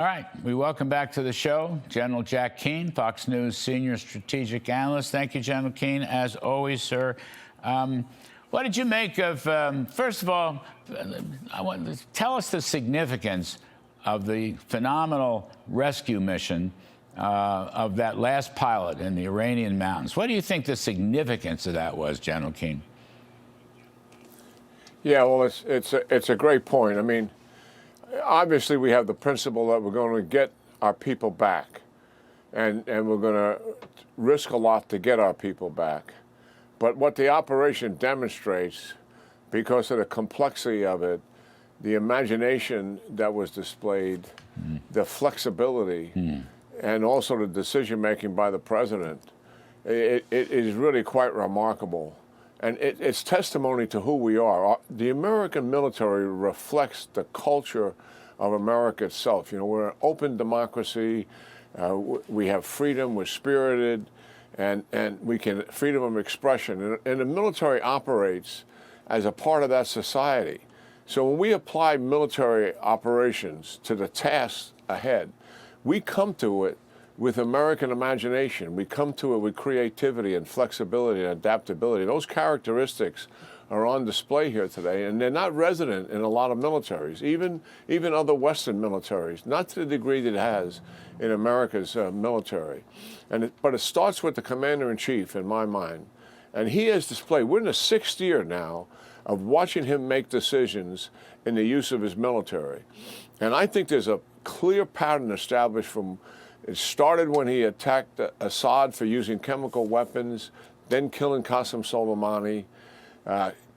All right, we welcome back to the show General Jack Keane, Fox News senior strategic analyst. Thank you, General Keane, as always, sir. What did you make of, first of all, tell us the significance of the phenomenal rescue mission of that last pilot in the Iranian mountains. What do you think the significance of that was, General Keane? Yeah, well, it's a great point. I mean, obviously, we have the principle that we're going to get our people back, and we're going to risk a lot to get our people back. But what the operation demonstrates, because of the complexity of it, the imagination that was displayed, the flexibility, and also the decision-making by the president, it is really quite remarkable. And it's testimony to who we are. The American military reflects the culture of America itself. You know, we're an open democracy. We have freedom. We're spirited, and we can freedom of expression. And the military operates as a part of that society. So when we apply military operations to the tasks ahead, we come to it with American imagination. We come to it with creativity and flexibility and adaptability. Those characteristics are on display here today, and they're not resident in a lot of militaries, even other Western militaries, not to the degree that it has in America's military. But it starts with the commander-in-chief, in my mind. And he has displayed, we're in the 6th year now of watching him make decisions in the use of his military. And I think there's a clear pattern established from it started when he attacked Assad for using chemical weapons, then killing Qasem Soleimani,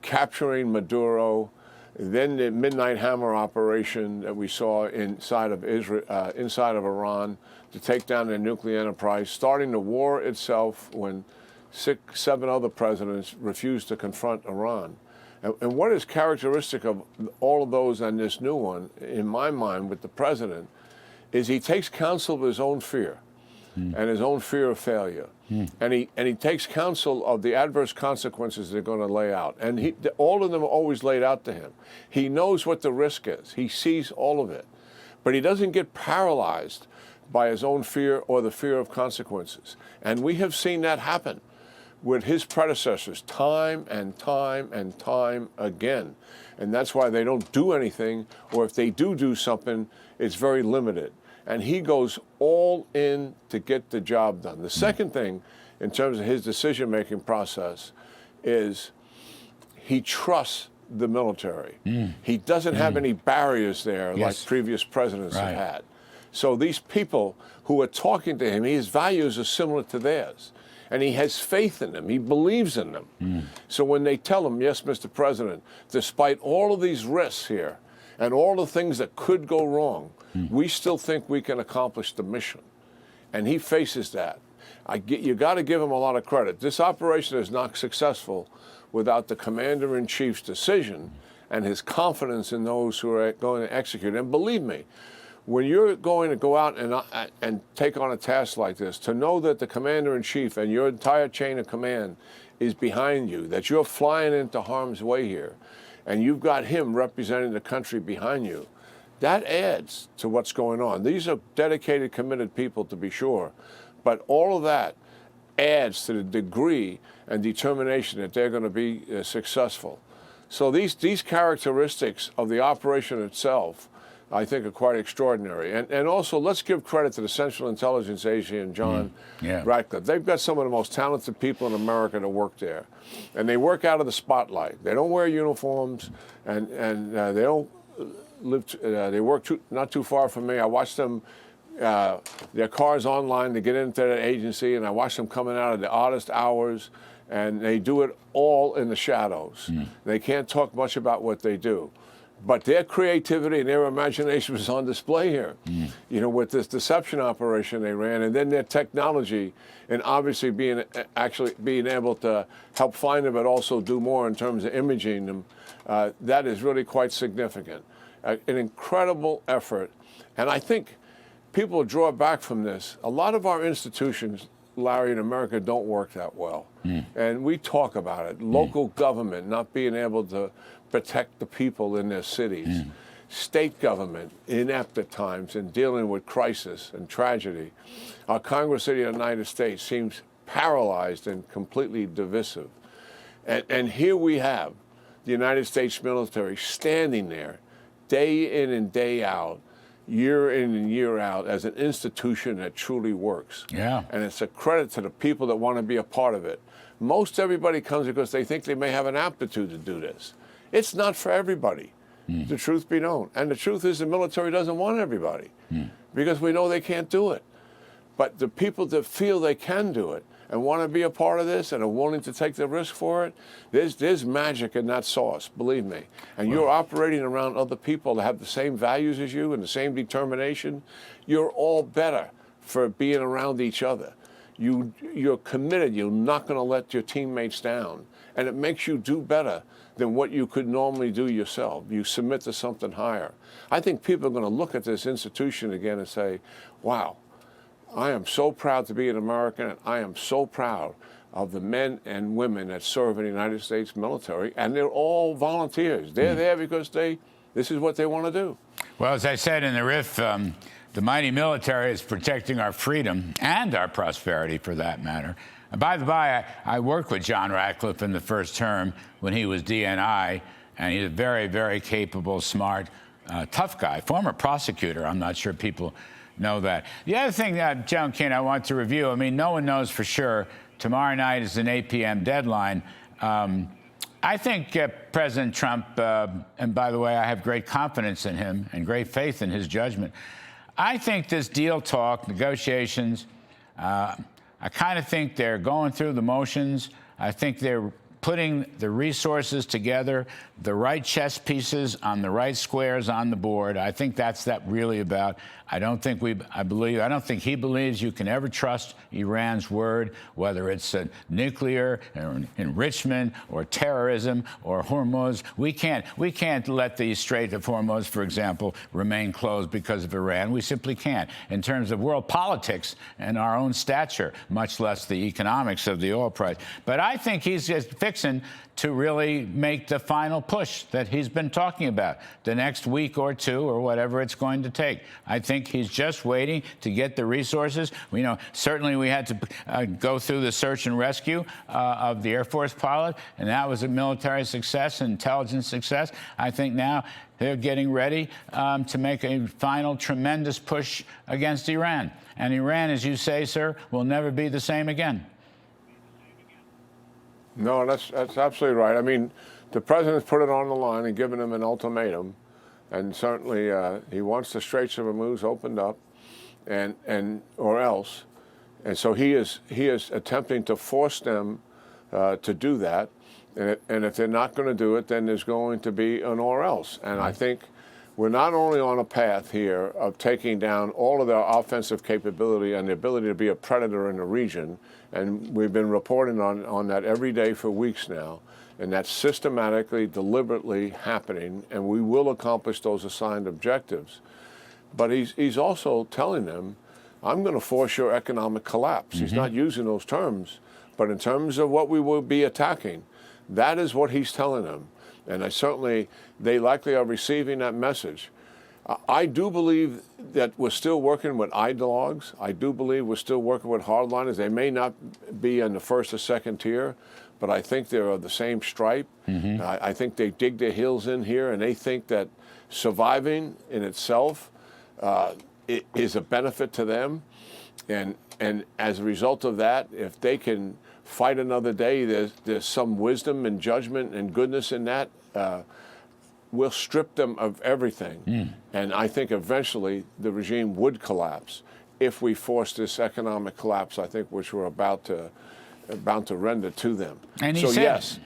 capturing Maduro, then the Midnight Hammer operation that we saw inside of Iran to take down their nuclear enterprise, starting the war itself when 7 other presidents refused to confront Iran. And what is characteristic of all of those and this new one, in my mind, with the president, is he takes counsel of his own fear and his own fear of failure. And he takes counsel of the adverse consequences they're going to lay out. And all of them are always laid out to him. He knows what the risk is. He sees all of it. But he doesn't get paralyzed by his own fear or the fear of consequences. And we have seen that happen with his predecessors time and time and time again. And that's why they don't do anything, or if they do something, it's very limited. And he goes all in to get the job done. The second thing, in terms of his decision-making process, is he trusts the military. He doesn't have any barriers there like previous presidents have had. So these people who are talking to him, his values are similar to theirs. And he has faith in them. He believes in them. So when they tell him, yes, Mr. President, despite all of these risks here and all the things that could go wrong, we still think we can accomplish the mission. And he faces that. You got to give him a lot of credit. This operation is not successful without the commander-in-chief's decision and his confidence in those who are going to execute. And believe me, when you're going to go out and take on a task like this, to know that the commander-in-chief and your entire chain of command is behind you, that you're flying into harm's way here, and you've got him representing the country behind you, that adds to what's going on. These are dedicated, committed people, to be sure, but all of that adds to the degree and determination that they're going to be successful. So these characteristics of the operation itself, I think, are quite extraordinary. And also, let's give credit to the Central Intelligence Agency and John Ratcliffe. They've got some of the most talented people in America to work there. And they work out of the spotlight. They don't wear uniforms, and they don't they work not too far from me. I watch them, their cars online to get into that agency, and I watch them coming out at the oddest hours, and they do it all in the shadows. They can't talk much about what they do. But their creativity and their imagination was on display here, you know, with this deception operation they ran, and then their technology, and obviously being able to help find them, but also do more in terms of imaging them. That is really quite significant. An incredible effort. And I think people draw back from this. A lot of our institutions, Larry, in America don't work that well. And we talk about it. Local government not being able to protect the people in their cities. state government inept at times in dealing with crisis and tragedy. Our Congress of the United States seems paralyzed and completely divisive. And here we have the United States military standing there day in and day out, year in and year out, as an institution that truly works. Yeah. And it's a credit to the people that want to be a part of it. Most everybody comes because they think they may have an aptitude to do this. It's not for everybody, the truth be known. And the truth is the military doesn't want everybody because we know they can't do it. But the people that feel they can do it and want to be a part of this and are willing to take the risk for it, there's magic in that sauce, believe me. And you're operating around other people that have the same values as you and the same determination. You're all better for being around each other. You're committed. You're not going to let your teammates down. And it makes you do better than what you could normally do yourself. You submit to something higher. I think people are going to look at this institution again and say, wow, I am so proud to be an American, and I am so proud of the men and women that serve in the United States military, and they're all volunteers. They're there because this is what they want to do. Well, as I said in the riff, the mighty military is protecting our freedom and our prosperity, for that matter. And by the by, I worked with John Ratcliffe in the first term when he was DNI, and he's a very, very capable, smart, tough guy, former prosecutor. I'm not sure people know that. The other thing that, John Keane, I want to review, I mean, no one knows for sure. Tomorrow night is an 8 p.m. deadline. I think President Trump, and by the way, I have great confidence in him and great faith in his judgment. I think this deal talk, negotiations, I kind of think they're going through the motions. I think they're putting the resources together, the right chess pieces on the right squares on the board. I think that's really about. I don't think he believes you can ever trust Iran's word, whether it's nuclear or enrichment or terrorism or Hormuz. We can't let the Strait of Hormuz, for example, remain closed because of Iran. We simply can't. In terms of world politics and our own stature, much less the economics of the oil price. But I think he's just fixing to really make the final push that he's been talking about the next week or two or whatever it's going to take. I think he's just waiting to get the resources. Certainly we had to go through the search and rescue of the Air Force pilot, and that was a military success, an intelligence success. I think now they're getting ready to make a final tremendous push against Iran. And Iran, as you say, sir, will never be the same again. No, that's absolutely right. I mean, the president's put it on the line and given him an ultimatum, and certainly he wants the Straits of Hormuz opened up, or else, and so he is attempting to force them to do that, and if they're not going to do it, then there's going to be an or else, and I think we're not only on a path here of taking down all of their offensive capability and the ability to be a predator in the region, and we've been reporting on that every day for weeks now, and that's systematically, deliberately happening, and we will accomplish those assigned objectives. But he's also telling them, I'm going to force your economic collapse. He's not using those terms, but in terms of what we will be attacking, that is what he's telling them. And they likely are receiving that message. I do believe that we're still working with ideologues. I do believe we're still working with hardliners. They may not be in the first or second tier, but I think they're of the same stripe. I think they dig their heels in here, and they think that surviving in itself is a benefit to them. And as a result of that, if they can fight another day, there's some wisdom and judgment and goodness in that. We'll strip them of everything. And I think eventually the regime would collapse if we force this economic collapse, I think, which we're about to render to them. And so yes,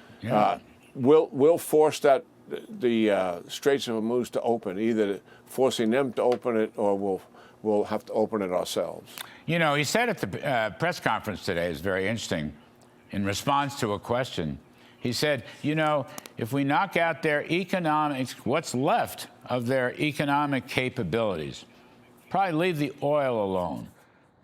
we'll force the Straits of Hormuz to open, either forcing them to open it or we'll have to open it ourselves. He said at the press conference today, is very interesting, in response to a question. He said, if we knock out their economics, what's left of their economic capabilities, probably leave the oil alone.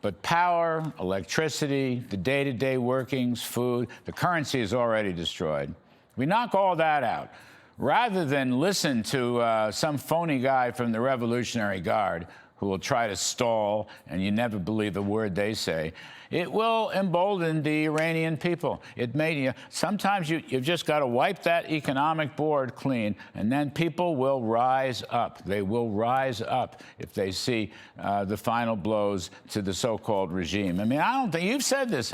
But power, electricity, the day-to-day workings, food, the currency is already destroyed. We knock all that out. rather than listen to some phony guy from the Revolutionary Guard who will try to stall, and you never believe a word they say, it will embolden the Iranian people. It may, sometimes you've just got to wipe that economic board clean, and then people will rise up. They will rise up if they see the final blows to the so-called regime. I mean, I don't think, you've said this,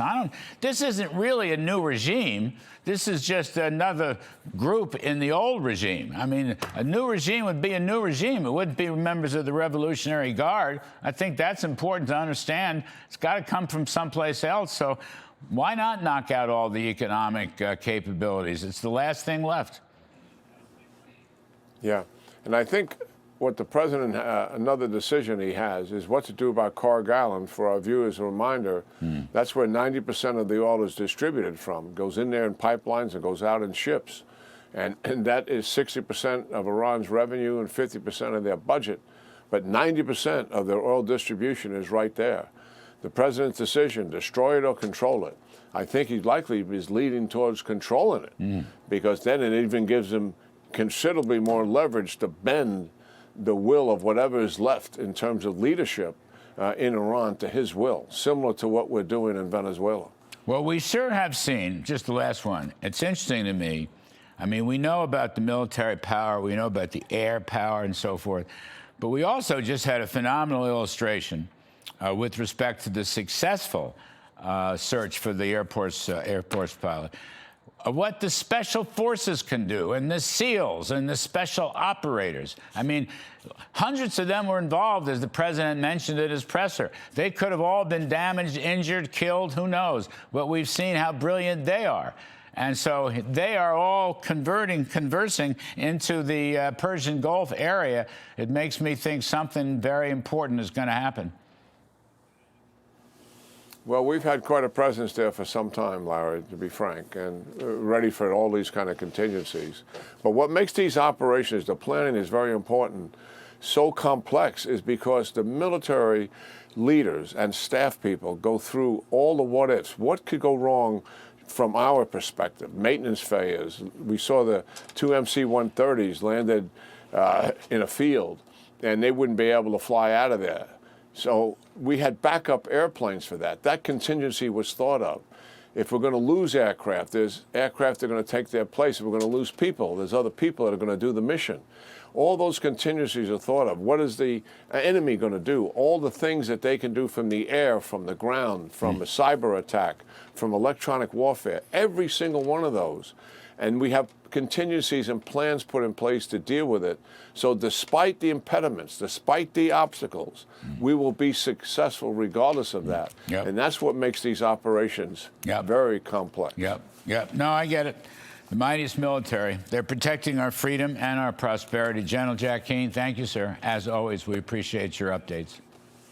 this isn't really a new regime. This is just another group in the old regime. I mean, a new regime would be a new regime. It wouldn't be members of the Revolutionary Guard. I think that's important to understand. It's got to come from someplace else. So why not knock out all the economic capabilities? It's the last thing left. Yeah. And I think what the president, another decision he has, is what to do about Carg Island. For our viewers, a reminder, that's where 90% of the oil is distributed from. It goes in there in pipelines and goes out in ships. And that is 60% of Iran's revenue and 50% of their budget. But 90% of their oil distribution is right there. The president's decision, destroy it or control it, I think he likely is leading towards controlling it, because then it even gives him considerably more leverage to bend the will of whatever is left in terms of leadership in Iran to his will, similar to what we're doing in Venezuela. Well, we sure have seen, just the last one, it's interesting to me. I mean, we know about the military power, we know about the air power and so forth, but we also just had a phenomenal illustration with respect to the successful search for the Air Force pilot. What the special forces can do, and the SEALs and the special operators. I mean, hundreds of them were involved, as the president mentioned at his presser. They could have all been damaged, injured, killed, who knows? But we've seen how brilliant they are. And so they are all conversing into the Persian Gulf area. It makes me think something very important is going to happen. Well, we've had quite a presence there for some time, Larry, to be frank, and ready for all these kind of contingencies. But what makes these operations, the planning is very important, so complex, is because the military leaders and staff people go through all the what-ifs. What could go wrong from our perspective? Maintenance failures. We saw the two MC-130s landed in a field, and they wouldn't be able to fly out of there. So we had backup airplanes for that. That contingency was thought of. If we're going to lose aircraft, there's aircraft that are going to take their place. If we're going to lose people, there's other people that are going to do the mission. All those contingencies are thought of. What is the enemy going to do? All the things that they can do from the air, from the ground, from a cyber attack, from electronic warfare, every single one of those. And we have contingencies and plans put in place to deal with it. So despite the impediments, despite the obstacles, we will be successful regardless of that. Yep. And that's what makes these operations very complex. Yep. No, I get it. The mightiest military. They're protecting our freedom and our prosperity. General Jack Keane, thank you, sir. As always, we appreciate your updates.